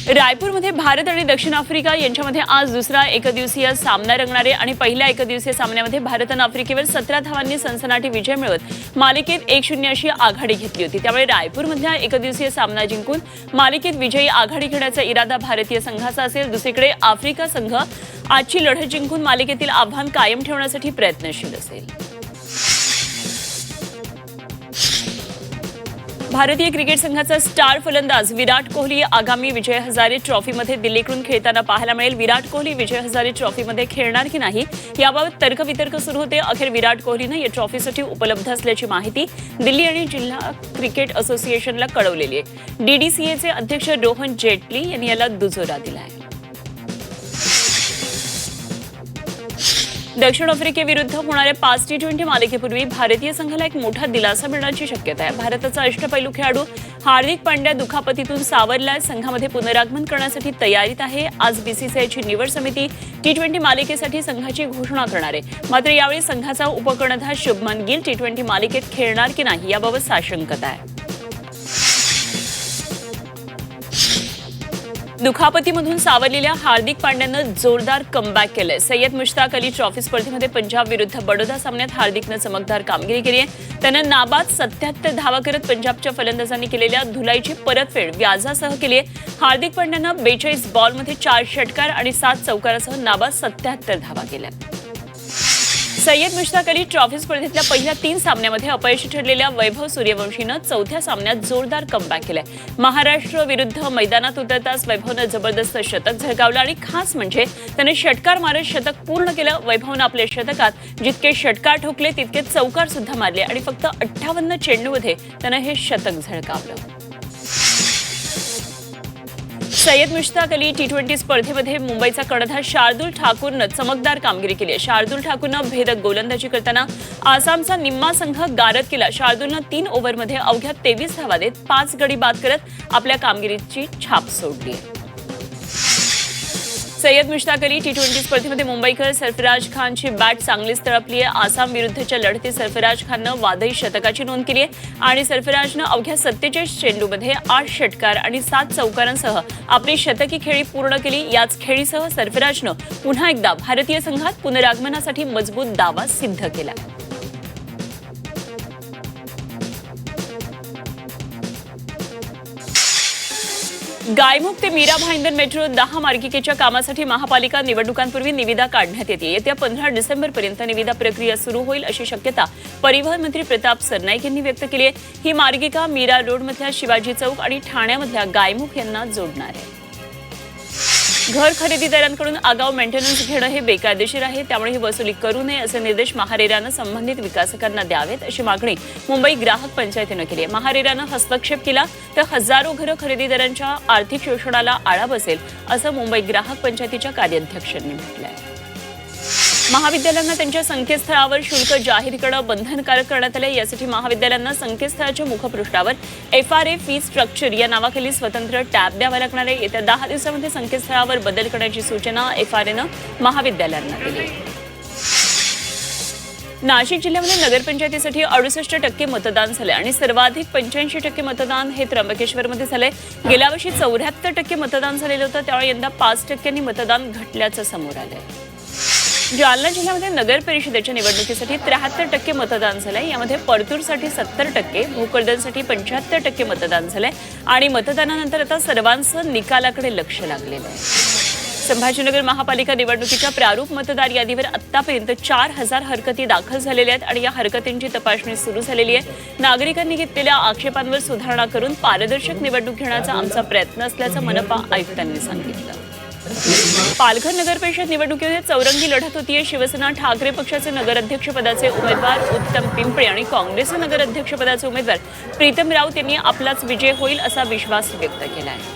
रायपूरमध्ये भारत आणि दक्षिण आफ्रिका यांच्यामध्ये आज दुसरा एकदिवसीय सामना रंगणार आहे आणि पहिल्या एकदिवसीय सामन्यामध्ये भारताने आफ्रिकेवर 17 धावांनी सनसनाटी विजय मिळवत मालिकेत 1-0 अशी आघाडी घेतली होती। त्यामुळे रायपूरमधला एकदिवसीय सामना जिंकून मालिकेत विजयी आघाडी घेण्याचा इरादा भारतीय संघाचा असेल। दुसरीकडे आफ्रिका संघ आजची लढत जिंकून मालिकेतील आव्हान कायम ठेवण्यासाठी प्रयत्नशील असेल। भारतीय क्रिकेट संघाचा स्टार फलंदाज विराट कोहली आगामी विजय हजारे ट्रॉफीमध्ये दिल्लीकडून खेळताना पाहायला मिळेल। विराट कोहली विजय हजारे ट्रॉफीमध्ये खेळणार की नाही याबाबत तर्कवितर्क सुरू होते। अखेर विराट कोहलीने या ट्रॉफीसाठी उपलब्ध असल्याची माहिती दिल्ली आणि जिल्हा क्रिकेट असोसिएशनला कळवलेली आहे। डीडीसीएचे अध्यक्ष रोहन जेटली यांनी याला दुजोरा दिला आहे। दक्षिण आफ्रिकेविरुद्ध होणाऱ्या 5 टी20 मालिकेपूर्वी भारतीय संघाला एक मोठा दिलासा मिळण्याची शक्यता आहे। भारताचा अष्टपैलू खेळाडू हार्दिक पांड्या दुखापतीतून सावरलाय, संघामध्ये पुनरागमन करण्यासाठी तयारीत आहे। आज बीसीसीआयची निवड समिती टी20 मालिकेसाठी संघाची घोषणा करणार आहे। मात्र यावेळी संघाचा उपकर्णधार शुभमन गिल टी20 मालिकेत खेळणार की नाही याबाबत साशंकता आहे। दुखापतीमधून सावरलेल्या हार्दिक पांड्यानं जोरदार कमबॅक केलंय। सय्यद मुश्ताक अली ट्रॉफी स्पर्धेमध्ये पंजाब विरुद्ध बडोदा सामन्यात हार्दिकनं चमकदार कामगिरी केली आहे। त्यानं नाबाद 77 धावा करत पंजाबच्या फलंदाजांनी केलेल्या धुलाईची परतफेड व्याजासह केली आहे। हार्दिक पांड्यानं 42 बॉलमध्ये 4 षटकार आणि 7 चौकारासह नाबाद 77 धावा केल्या। सय्यद मुश्ताक अली ट्रॉफी स्पर्धेतल्या पहिल्या 3 सामन्यामध्ये अपयशी ठरलेल्या वैभव सूर्यवंशीनं चौथ्या सामन्यात जोरदार कमबॅक केलंय। महाराष्ट्र विरुद्ध मैदानात उतरताच वैभवनं जबरदस्त शतक झळकावलं आणि खास म्हणजे त्याने षटकार मारत शतक पूर्ण केलं। वैभवनं आपल्या शतकात जितके षटकार ठोकले तितके चौकार सुद्धा मारले आणि फक्त 58 चेंडूमध्ये त्यानं हे शतक झळकावलं। सय्यद मुश्ताक अली टी20 स्पर्धेमध्ये मुंबईचा कर्णधार शार्दुल ठाकूरनं चमकदार कामगिरी केली आहे। शार्दुल ठाकूरनं भेदक गोलंदाजी करताना आसामचा निम्मा संघ गारद केला। शार्दुलनं 3 ओव्हरमध्ये अवघ्या 23 धावा देत 5 गडी बाद करत आपल्या कामगिरीची छाप सोडली आहे। सय्यद मुश्ताक अली टी20 स्पर्धेमध्ये मुंबईकर सरफराज खानची बॅट चांगलीच तळपली आहे। आसाम विरुद्धच्या लढतीत सरफराज खाननं वादळी शतकाची नोंद केली आहे आणि सरफराजनं अवघ्या 47 चेंडूमध्ये 8 षटकार आणि 7 चौकारांसह आपली शतकी खेळी पूर्ण केली। याच खेळीसह सरफराजनं पुन्हा एकदा भारतीय संघात पुनरागमनासाठी मजबूत दावा सिद्ध केला। गायमुख ते मीरा भाईंदर मेट्रो 10 मार्गिकेच्या कामासाठी महापालिका निवडणुकांपूर्वी निविदा काढण्यात येते। येत्या 15 डिसेंबरपर्यंत निविदा प्रक्रिया सुरू होईल अशी शक्यता परिवहन मंत्री प्रताप सरनाईक यांनी व्यक्त केली आहे। ही मार्गिका मीरा रोडमधल्या शिवाजी चौक आणि ठाण्यामधल्या गायमुख यांना जोडणार आहे। घर खरेदीदारांकडून आगाऊ मेंटेनन्स घेणं हे बेकायदेशीर आहे, त्यामुळे ही वसुली करू नये असे निर्देश महारेरानं संबंधित विकासकांना द्यावेत अशी मागणी मुंबई ग्राहक पंचायतीनं केली आहे। महारेरानं हस्तक्षेप केला तर हजारो घरं खरेदीदारांच्या आर्थिक शोषणाला आळा बसेल असं मुंबई ग्राहक पंचायतीच्या कार्याध्यक्षांनी म्हटलं आहे। महाविद्यालयांना त्यांच्या संकेतस्थळावर शुल्क जाहीर करणं बंधनकारक करण्यात आले। यासाठी महाविद्यालयांना संकेतस्थळाच्या मुखपृष्ठावर FRA फी स्ट्रक्चर या नावाखाली स्वतंत्र टॅब द्यावा लागणार आहे। येत्या 10 दिवसांमध्ये संकेतस्थळावर बदल करण्याची सूचना FRAनं महाविद्यालयांना दिली। नाशिक जिल्ह्यामध्ये नगरपंचायतीसाठी 68% मतदान झाले आणि सर्वाधिक 85% मतदान हे त्र्यंबकेश्वरमध्ये झाले। गेल्या वर्षी 74% मतदान झालेलं होतं, त्यामुळे यंदा 5% मतदान घटल्याचं समोर आलंय। जालना जिल्ह्यामध्ये नगर परिषदेच्या निवडणुकीसाठी 73% मतदान झालंय। यामध्ये परतूरसाठी 70%, भोकरदनसाठी 75% मतदान झालंय आणि मतदानानंतर आता सर्वांचं निकालाकडे लक्ष लागलेलं आहे। संभाजीनगर महापालिका निवडणुकीच्या प्रारूप मतदार यादीवर आतापर्यंत 4000 हरकती दाखल झालेल्या आहेत आणि या हरकतींची तपासणी सुरू झालेली आहे। नागरिकांनी घेतलेल्या आक्षेपांवर सुधारणा करून पारदर्शक निवडणूक घेण्याचा आमचा प्रयत्न असल्याचं मनपा आयुक्तांनी सांगितलं। पालघर नगर परिषद निवडणुकीमध्ये चौरंगी लढत होतीये। शिवसेना ठाकरे पक्षाचे नगराध्यक्षपदाचे उमेदवार उत्तम पिंपळे आणि काँग्रेसचे नगराध्यक्षपदाचे उमेदवार प्रीतम राऊत यांनी आपलाच विजय होईल असा विश्वास व्यक्त केला आहे।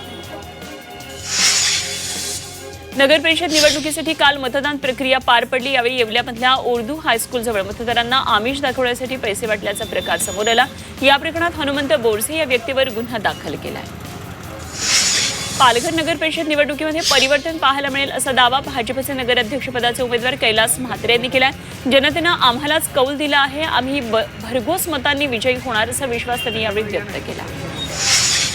नगर परिषद निवडणुकीसाठी काल मतदान प्रक्रिया पार पडली। यावेळी येवल्यामधल्या उर्दू हायस्कूलजवळ मतदारांना आमिष दाखवण्यासाठी पैसे वाटल्याचा प्रकार समोर आला। या प्रकरणात हनुमंत बोरसे या व्यक्तीवर गुन्हा दाखल केला आहे। पालघर नगर परिषद निवडणुकीमध्ये परिवर्तन पाहायला मिळेल असा दावा भाजपचे नगराध्यक्षपदाचे उमेदवार कैलास म्हात्रे यांनी केला आहे। जनतेनं आम्हालाच कौल दिला आहे, आम्ही भरघोस मतांनी विजयी होणार असा विश्वास त्यांनी यावेळी व्यक्त केला।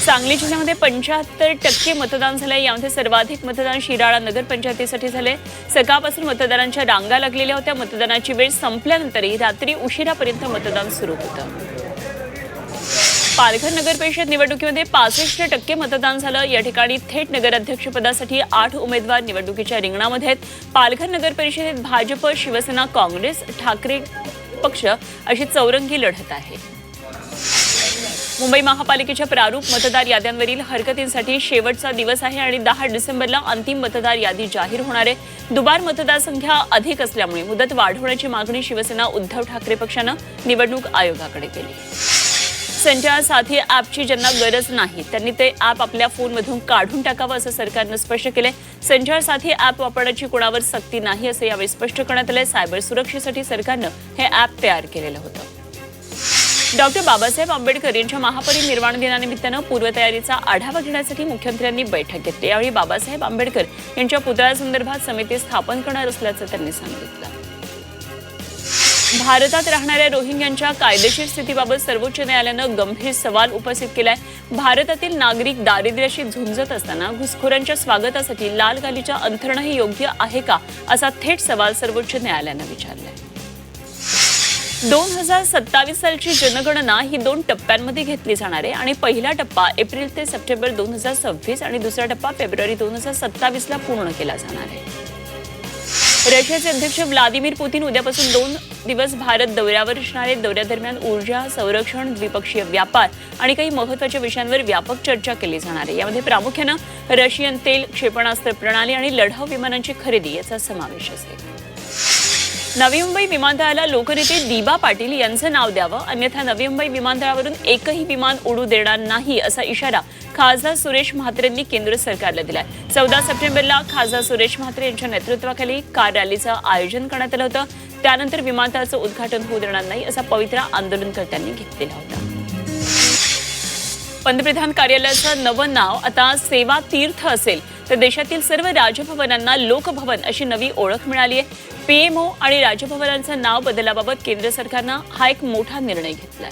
सांगली जिल्ह्यामध्ये 75% मतदान झालंय. यामध्ये सर्वाधिक मतदान शिराळा नगरपंचायतीसाठी झाले. सकाळपासून मतदारांच्या रांगा लागलेल्या होत्या. मतदानाची वेळ संपल्यानंतरही रात्री उशिरापर्यंत मतदान सुरू होतं. पालघर नगरपरिषद निवडणुकीमध्ये 65% मतदान झालं. या ठिकाणी थेट नगराध्यक्षपदासाठी 8 उमेदवार निवडणुकीच्या रिंगणामध्ये आहेत. पालघर नगरपरिषदेत भाजप, शिवसेना, काँग्रेस, ठाकरे पक्ष अशी चौरंगी लढत आहे. मुंबई महापालिकेच्या प्रारूप मतदार याद्यांवरील हरकतींसाठी शेवटचा दिवस आहे आणि 10 डिसेंबरला अंतिम मतदार यादी जाहीर होणार आहे. दुबार मतदारसंख्या अधिक असल्यामुळे मुदत वाढवण्याची मागणी शिवसेना उद्धव ठाकरे पक्षानं निवडणूक आयोगाकडे केली. संचार साथी ॲपची ज्यांना गरज नाही त्यांनी ते ॲप आपल्या फोनमधून काढून टाकावं असं सरकारनं स्पष्ट केलंय. संचार साथी ॲप वापरण्याची कोणावर सक्ती नाही असं यावेळी स्पष्ट करण्यात आलंय. सायबर सुरक्षेसाठी सरकारनं हे ॲप तयार केलेलं होतं. डॉक्टर बाबासाहेब आंबेडकर यांच्या महापरिनिर्वाण दिनानिमित्तानं पूर्वतयारीचा आढावा घेण्यासाठी मुख्यमंत्र्यांनी बैठक घेतली. यावेळी बाबासाहेब आंबेडकर यांच्या पुतळ्यासंदर्भात समिती स्थापन करणार असल्याचं त्यांनी सांगितलं. भारतात राहणाऱ्या रोहिंग्यांच्या कायदेशीर स्थितीबाबत सर्वोच्च न्यायालयानं गंभीर सवाल उपस्थित केलाय. भारतातील नागरिक दारिद्र्याशी झुंजत असताना घुसखोरांच्या स्वागतासाठी लाल गालीच्या अंथरणंही योग्य आहे का असा थेट सवाल सर्वोच्च न्यायालयानं विचारलाय. 2027 सालची जनगणना ही 2 टप्प्यांमध्ये घेतली जाणार आहे आणि पहिला टप्पा एप्रिल ते सप्टेंबर 2026 आणि दुसरा टप्पा फेब्रुवारी 2027ला पूर्ण केला जाणार आहे. रशियाचे अध्यक्ष व्लादिमीर पुतीन उद्यापासून 2 दिवस भारत दौऱ्यावर असणार आहेत. दौऱ्यादरम्यान ऊर्जा, संरक्षण, द्विपक्षीय व्यापार आणि काही महत्त्वाच्या विषयांवर व्यापक चर्चा केली जाणार आहे. यामध्ये प्रामुख्यानं रशियन तेल, क्षेपणास्त्र प्रणाली आणि लढाऊ विमानांची खरेदी याचा समावेश असेल. नवी मुंबई विमानतळाला लोकनेते दिबा पाटील यांचं नाव द्यावं, अन्यथा नवी मुंबई विमानतळावरून एकही विमान उडू देणार नाही असा इशारा खासदार सुरेश म्हात्रेंनी केंद्र सरकारला दिलाय. 14 सप्टेंबरला खासदार सुरेश म्हात्रे यांच्या नेतृत्वाखाली कार रॅलीचं आयोजन करण्यात आलं होतं. त्यानंतर विमानतळाचं उद्घाटन होऊ देणार नाही असा पवित्रा आंदोलनकर्त्यांनी घेतलेला होता. पंतप्रधान कार्यालयाचं नवं नाव आता सेवा तीर्थ असेल तर देशातील सर्व राजभवनांना लोकभवन अशी नवी ओळख मिळाली आहे. पीएमओ आणि राजभवनांचं नाव बदलाबाबत केंद्र सरकारनं हा एक मोठा निर्णय घेतलाय.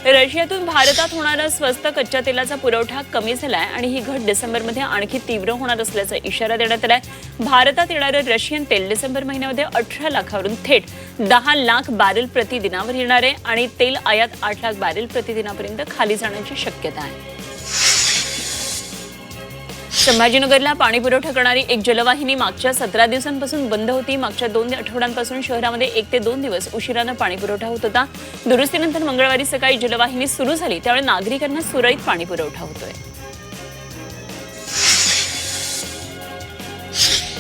रशियातून भारतात होणारा स्वस्त कच्च्या तेलाचा पुरवठा कमी झालाय आणि ही घट डिसेंबरमध्ये आणखी तीव्र होणार असल्याचा इशारा देण्यात आलाय. भारतात येणारं रशियन तेल डिसेंबर महिन्यामध्ये 18 लाखावरून थेट 10 लाख बॅरल प्रतिदिनावर येणार आहे आणि तेल आयात 8 लाख बॅरल प्रतिदिनापर्यंत खाली जाण्याची शक्यता आहे. संभाजीनगरला पाणी पुरवठा करणारी एक जलवाहिनी मागच्या 17 दिवसांपासून बंद होती. मागच्या 2 आठवड्यांपासून शहरामध्ये 1 ते 2 दिवस उशिरानं पाणी पुरवठा होत होता. दुरुस्तीनंतर मंगळवारी सकाळी जलवाहिनी सुरू झाली त्यामुळे नागरिकांना सुरळीत पाणी पुरवठा होतोय.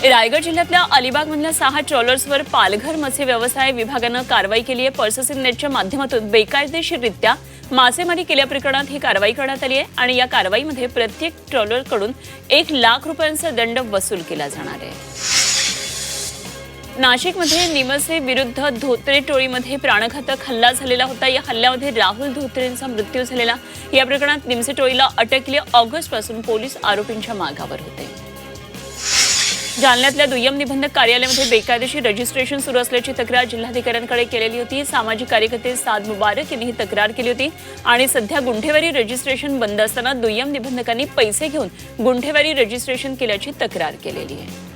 रायगड जिल्ह्यातल्या अलिबागमधल्या 6 ट्रॉलर्सवर पालघर मत्स्य व्यवसाय विभागानं कारवाई केली आहे. पर्ससीन नेटच्या माध्यमातून बेकायदेशीररित्या मासेमारी केल्याप्रकरणात ही कारवाई करण्यात आली आहे आणि या कारवाईमध्ये प्रत्येक ट्रॉलरकडून 1 लाख रुपयांचा दंड वसूल केला जाणार आहे. नाशिकमध्ये निमसे विरुद्ध धोत्रे टोळीमध्ये प्राणघातक हल्ला झालेला होता. या हल्ल्यामध्ये राहुल धोत्रेंचा मृत्यू झालेला. या प्रकरणात निमसे टोळीला अटक केली. ऑगस्टपासून पोलीस आरोपींच्या मागावर होते. जालन्यातल्या दुय्यम निबंधक कार्यालयामध्ये बेकायदेशीर रजिस्ट्रेशन सुरू असल्याची तक्रार जिल्हाधिकाऱ्यांकडे केलेली होती. सामाजिक कार्यकर्ते साद मुबारक यांनी ही तक्रार केली होती आणि सध्या गुंठेवारी रजिस्ट्रेशन बंद असताना दुय्यम निबंधकांनी पैसे घेऊन गुंठेवारी रजिस्ट्रेशन केल्याची तक्रार केलेली आहे.